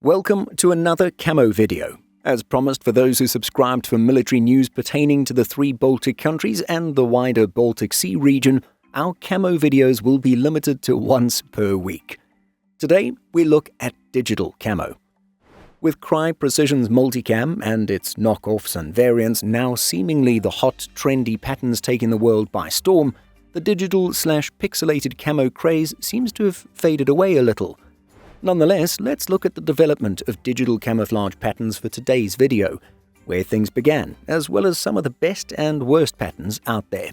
Welcome to another Camo video. As promised for those who subscribed for military news pertaining to the 3 Baltic countries and the wider Baltic Sea region, our Camo videos will be limited to once per week. Today, we look at digital camo. With Crye Precision's multicam and its knockoffs and variants now seemingly the hot, trendy patterns taking the world by storm, the digital/pixelated camo craze seems to have faded away a little. Nonetheless, let's look at the development of digital camouflage patterns for today's video, where things began, as well as some of the best and worst patterns out there.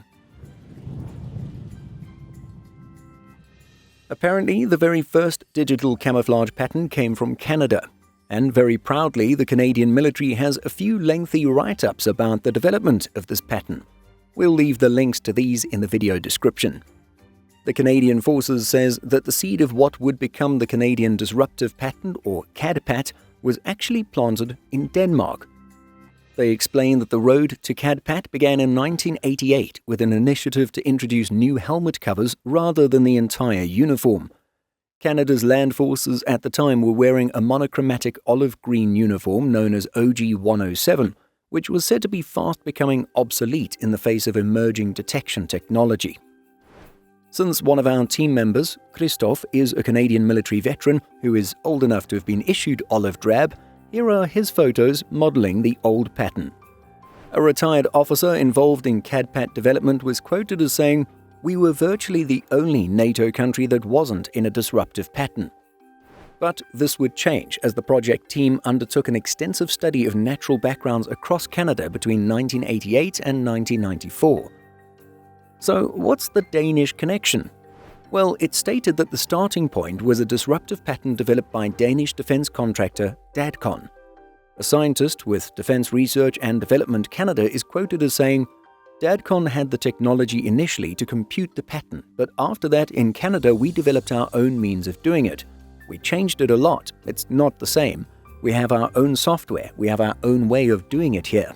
Apparently, the very first digital camouflage pattern came from Canada, and very proudly the Canadian military has a few lengthy write-ups about the development of this pattern. We'll leave the links to these in the video description. The Canadian Forces says that the seed of what would become the Canadian Disruptive Pattern, or CADPAT, was actually planted in Denmark. They explain that the road to CADPAT began in 1988 with an initiative to introduce new helmet covers rather than the entire uniform. Canada's land forces at the time were wearing a monochromatic olive-green uniform known as OG-107, which was said to be fast becoming obsolete in the face of emerging detection technology. Since one of our team members, Christophe, is a Canadian military veteran who is old enough to have been issued olive drab, here are his photos modelling the old pattern. A retired officer involved in CADPAT development was quoted as saying, "We were virtually the only NATO country that wasn't in a disruptive pattern." But this would change as the project team undertook an extensive study of natural backgrounds across Canada between 1988 and 1994. So, what's the Danish connection? Well, it stated that the starting point was a disruptive pattern developed by Danish defense contractor DADCON. A scientist with Defense Research and Development Canada is quoted as saying, "DADCON had the technology initially to compute the pattern, but after that in Canada we developed our own means of doing it. We changed it a lot. It's not the same. We have our own software. We have our own way of doing it here."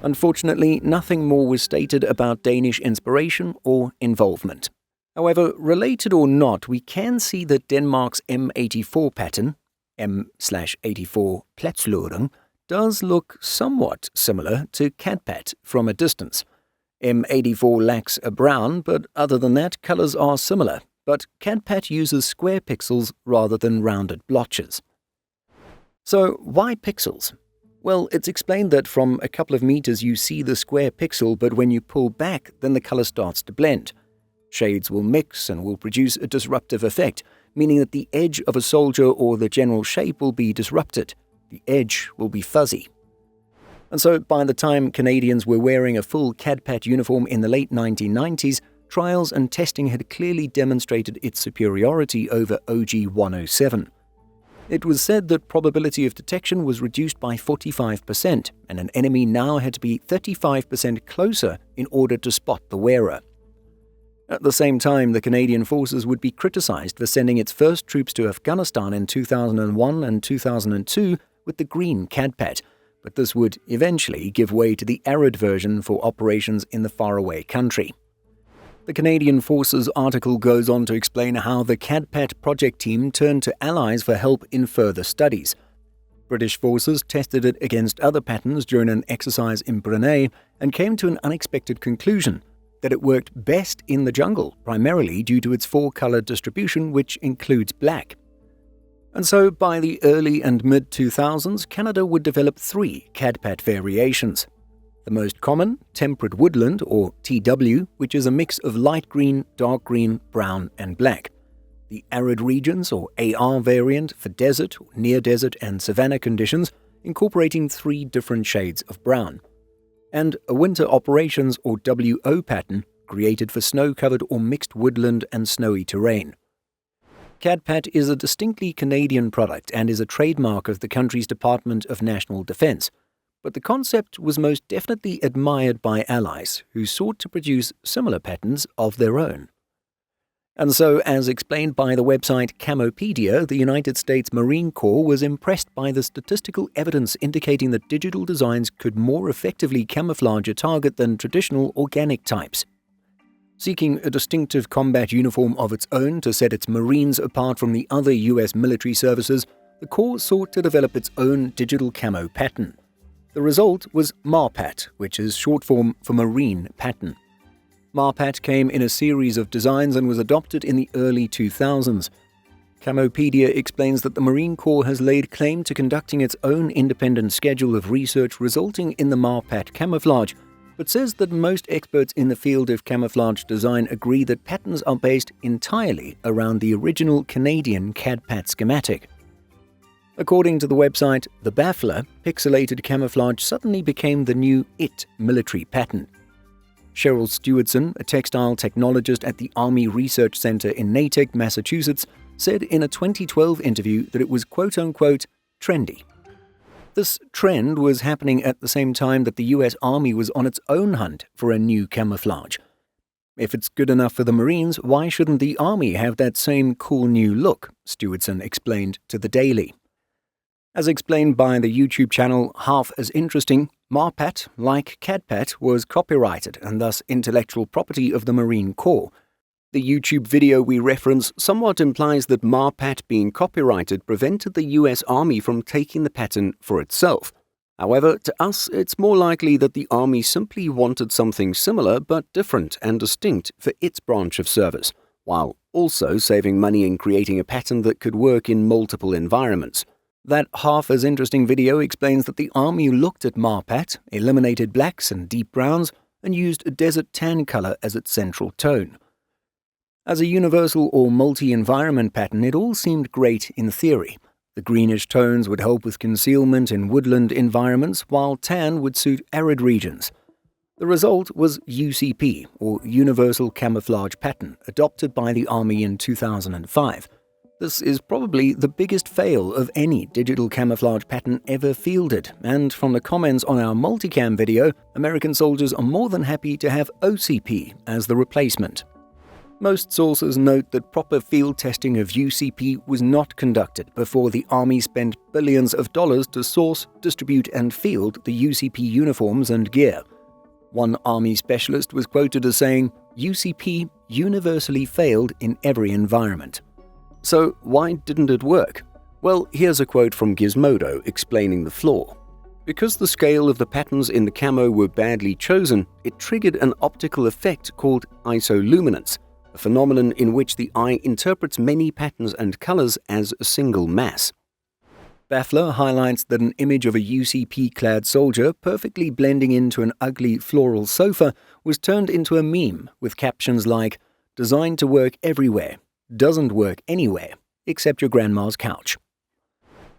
Unfortunately, nothing more was stated about Danish inspiration or involvement. However, related or not, we can see that Denmark's M84 pattern, M/84 Platslåring, does look somewhat similar to CADPAT from a distance. M84 lacks a brown, but other than that, colors are similar, but CADPAT uses square pixels rather than rounded blotches. So, why pixels? Well, it's explained that from a couple of meters you see the square pixel, but when you pull back, then the color starts to blend. Shades will mix and will produce a disruptive effect, meaning that the edge of a soldier or the general shape will be disrupted. The edge will be fuzzy. And so by the time Canadians were wearing a full CADPAT uniform in the late 1990s, trials and testing had clearly demonstrated its superiority over OG-107. It was said that probability of detection was reduced by 45%, and an enemy now had to be 35% closer in order to spot the wearer. At the same time, the Canadian Forces would be criticized for sending its first troops to Afghanistan in 2001 and 2002 with the green CADPAT, but this would eventually give way to the arid version for operations in the faraway country. The Canadian Forces article goes on to explain how the CADPAT project team turned to allies for help in further studies. British forces tested it against other patterns during an exercise in Brunei and came to an unexpected conclusion that it worked best in the jungle, primarily due to its 4-color distribution, which includes black. And so by the early and mid-2000s, Canada would develop 3 CADPAT variations. The most common, temperate woodland, or TW, which is a mix of light green, dark green, brown, and black. The arid regions, or AR variant, for desert, near desert, and savanna conditions, incorporating 3 different shades of brown. And a winter operations, or WO pattern, created for snow-covered or mixed woodland and snowy terrain. CADPAT is a distinctly Canadian product and is a trademark of the country's Department of National Defense. But the concept was most definitely admired by allies who sought to produce similar patterns of their own. And so, as explained by the website Camopedia, the United States Marine Corps was impressed by the statistical evidence indicating that digital designs could more effectively camouflage a target than traditional organic types. Seeking a distinctive combat uniform of its own to set its Marines apart from the other U.S. military services, the Corps sought to develop its own digital camo pattern. The result was MARPAT, which is short form for Marine Pattern. MARPAT came in a series of designs and was adopted in the early 2000s. Camopedia explains that the Marine Corps has laid claim to conducting its own independent schedule of research resulting in the MARPAT camouflage, but says that most experts in the field of camouflage design agree that patterns are based entirely around the original Canadian CADPAT schematic. According to the website The Baffler, pixelated camouflage suddenly became the new IT military pattern. Cheryl Stewardson, a textile technologist at the Army Research Center in Natick, Massachusetts, said in a 2012 interview that it was quote-unquote trendy. This trend was happening at the same time that the US Army was on its own hunt for a new camouflage. If it's good enough for the Marines, why shouldn't the Army have that same cool new look? Stewardson explained to The Daily. As explained by the YouTube channel Half as Interesting, MARPAT, like CADPAT, was copyrighted and thus intellectual property of the Marine Corps. The YouTube video we reference somewhat implies that MARPAT being copyrighted prevented the US Army from taking the pattern for itself. However, to us, it's more likely that the Army simply wanted something similar but different and distinct for its branch of service, while also saving money in creating a pattern that could work in multiple environments. That Half as Interesting video explains that the Army looked at MARPAT, eliminated blacks and deep browns, and used a desert tan color as its central tone. As a universal or multi-environment pattern, it all seemed great in theory. The greenish tones would help with concealment in woodland environments, while tan would suit arid regions. The result was UCP, or Universal Camouflage Pattern, adopted by the Army in 2005. This is probably the biggest fail of any digital camouflage pattern ever fielded, and from the comments on our multicam video, American soldiers are more than happy to have OCP as the replacement. Most sources note that proper field testing of UCP was not conducted before the Army spent billions of dollars to source, distribute and field the UCP uniforms and gear. One Army specialist was quoted as saying, "UCP universally failed in every environment." So why didn't it work? Well, here's a quote from Gizmodo explaining the flaw. Because the scale of the patterns in the camo were badly chosen, it triggered an optical effect called isoluminance, a phenomenon in which the eye interprets many patterns and colors as a single mass. Baffler highlights that an image of a UCP-clad soldier perfectly blending into an ugly floral sofa was turned into a meme with captions like, "Designed to work everywhere, doesn't work anywhere, except your grandma's couch."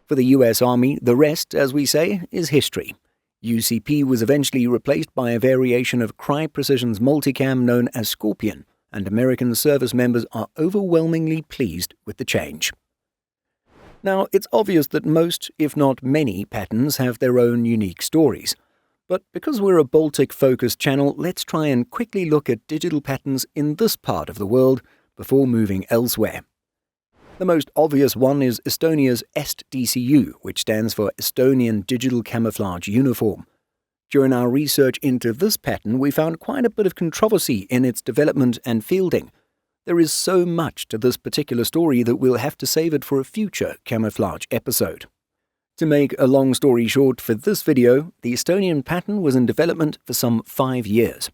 For the US Army, the rest, as we say, is history. UCP was eventually replaced by a variation of Crye Precision's multicam known as Scorpion, and American service members are overwhelmingly pleased with the change. Now, it's obvious that most, if not many, patterns have their own unique stories. But because we're a Baltic-focused channel, let's try and quickly look at digital patterns in this part of the world before moving elsewhere. The most obvious one is Estonia's EST-DCU, which stands for Estonian Digital Camouflage Uniform. During our research into this pattern, we found quite a bit of controversy in its development and fielding. There is so much to this particular story that we'll have to save it for a future camouflage episode. To make a long story short for this video, the Estonian pattern was in development for some 5 years.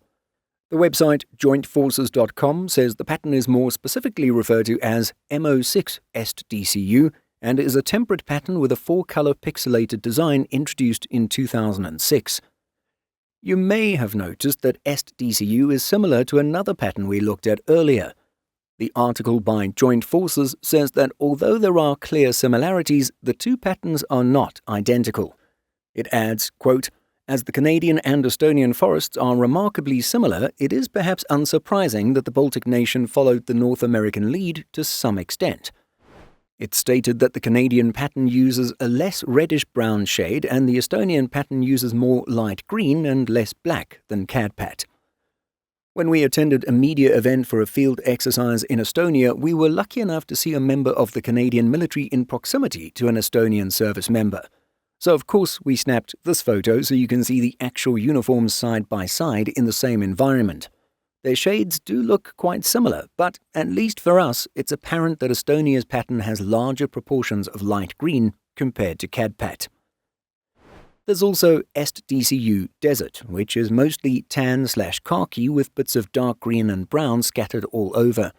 The website jointforces.com says the pattern is more specifically referred to as MO6 EST-DCU and is a temperate pattern with a 4-color pixelated design introduced in 2006. You may have noticed that EST-DCU is similar to another pattern we looked at earlier. The article by Joint Forces says that although there are clear similarities, the two patterns are not identical. It adds, quote, "As the Canadian and Estonian forests are remarkably similar, it is perhaps unsurprising that the Baltic nation followed the North American lead to some extent." It stated that the Canadian pattern uses a less reddish-brown shade and the Estonian pattern uses more light green and less black than CADPAT. When we attended a media event for a field exercise in Estonia, we were lucky enough to see a member of the Canadian military in proximity to an Estonian service member. So of course we snapped this photo so you can see the actual uniforms side by side in the same environment. Their shades do look quite similar, but at least for us, it's apparent that Estonia's pattern has larger proportions of light green compared to CADPAT. There's also SDCU Desert, which is mostly tan/khaki with bits of dark green and brown scattered all over.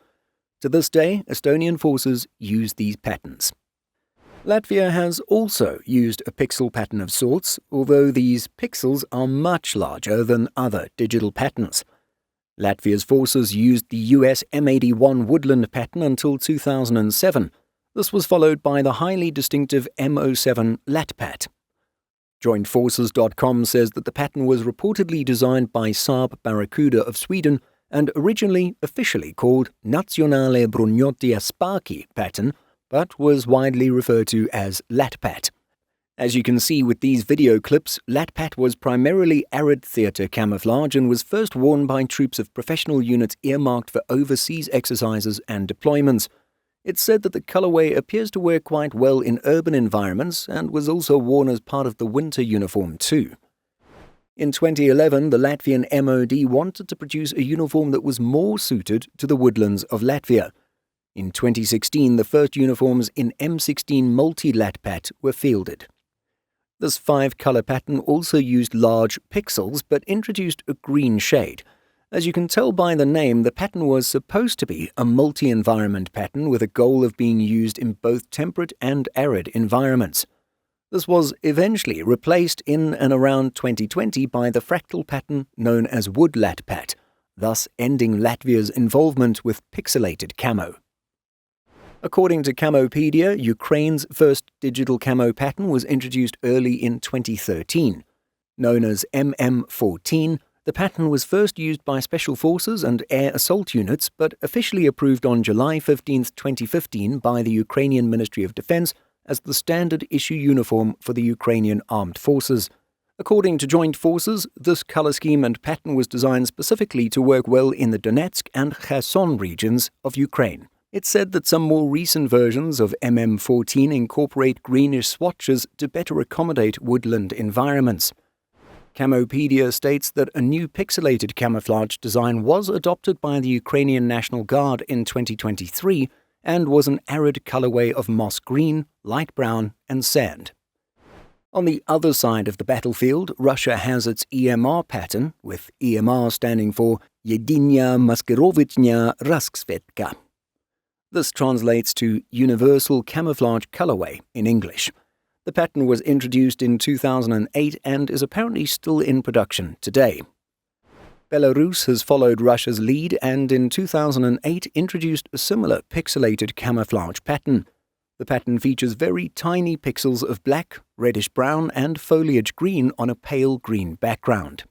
To this day, Estonian forces use these patterns. Latvia has also used a pixel pattern of sorts, although these pixels are much larger than other digital patterns. Latvia's forces used the US M81 woodland pattern until 2007. This was followed by the highly distinctive M07 LATPAT. JointForces.com says that the pattern was reportedly designed by Saab Barracuda of Sweden and originally officially called Nazionale Brugnotti Spaki pattern, but was widely referred to as LATPAT. As you can see with these video clips, LATPAT was primarily arid theatre camouflage and was first worn by troops of professional units earmarked for overseas exercises and deployments. It's said that the colorway appears to work quite well in urban environments and was also worn as part of the winter uniform too. In 2011, the Latvian MOD wanted to produce a uniform that was more suited to the woodlands of Latvia. In 2016, the first uniforms in M16 multi-LATPAT were fielded. This 5-color pattern also used large pixels but introduced a green shade. As you can tell by the name, the pattern was supposed to be a multi-environment pattern with a goal of being used in both temperate and arid environments. This was eventually replaced in and around 2020 by the fractal pattern known as Wood LATPAT, thus ending Latvia's involvement with pixelated camo. According to Camopedia, Ukraine's first digital camo pattern was introduced early in 2013. Known as MM14, the pattern was first used by special forces and air assault units, but officially approved on July 15, 2015 by the Ukrainian Ministry of Defense as the standard issue uniform for the Ukrainian armed forces. According to Joint Forces, this color scheme and pattern was designed specifically to work well in the Donetsk and Kherson regions of Ukraine. It's said that some more recent versions of MM14 incorporate greenish swatches to better accommodate woodland environments. Camopedia states that a new pixelated camouflage design was adopted by the Ukrainian National Guard in 2023 and was an arid colorway of moss green, light brown, and sand. On the other side of the battlefield, Russia has its EMR pattern, with EMR standing for Yedinya Maskirovitnya Rasksvetka. This translates to Universal Camouflage Colorway in English. The pattern was introduced in 2008 and is apparently still in production today. Belarus has followed Russia's lead and in 2008 introduced a similar pixelated camouflage pattern. The pattern features very tiny pixels of black, reddish-brown and foliage green on a pale green background.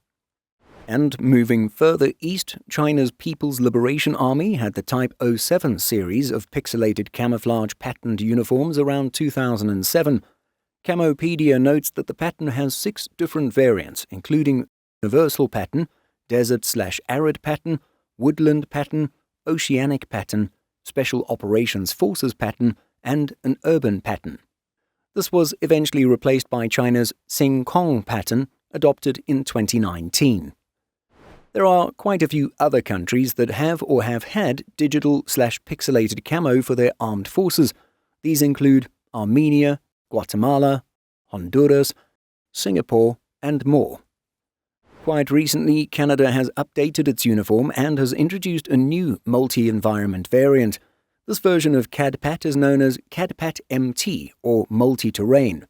And moving further east, China's People's Liberation Army had the Type 07 series of pixelated camouflage patterned uniforms around 2007. Camopedia notes that the pattern has 6 different variants, including Universal Pattern, Desert/Arid Pattern, Woodland Pattern, Oceanic Pattern, Special Operations Forces Pattern, and an Urban Pattern. This was eventually replaced by China's Xingkong Pattern, adopted in 2019. There are quite a few other countries that have or have had digital/pixelated camo for their armed forces. These include Armenia, Guatemala, Honduras, Singapore, and more. Quite recently, Canada has updated its uniform and has introduced a new multi-environment variant. This version of CADPAT is known as CADPAT MT, or multi-terrain.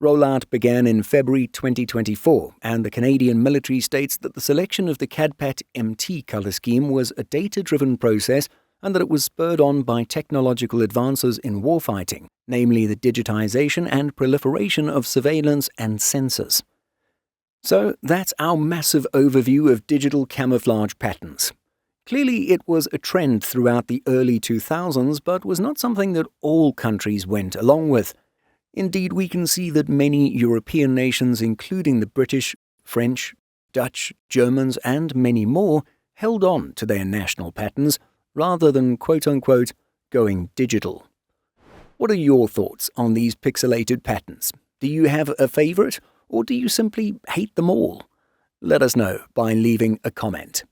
Rollout began in February 2024, and the Canadian military states that the selection of the CADPAT MT color scheme was a data-driven process and that it was spurred on by technological advances in warfighting, namely the digitization and proliferation of surveillance and sensors. So that's our massive overview of digital camouflage patterns. Clearly it was a trend throughout the early 2000s, but was not something that all countries went along with. Indeed, we can see that many European nations, including the British, French, Dutch, Germans, and many more, held on to their national patterns rather than quote-unquote going digital. What are your thoughts on these pixelated patterns? Do you have a favorite, or do you simply hate them all? Let us know by leaving a comment.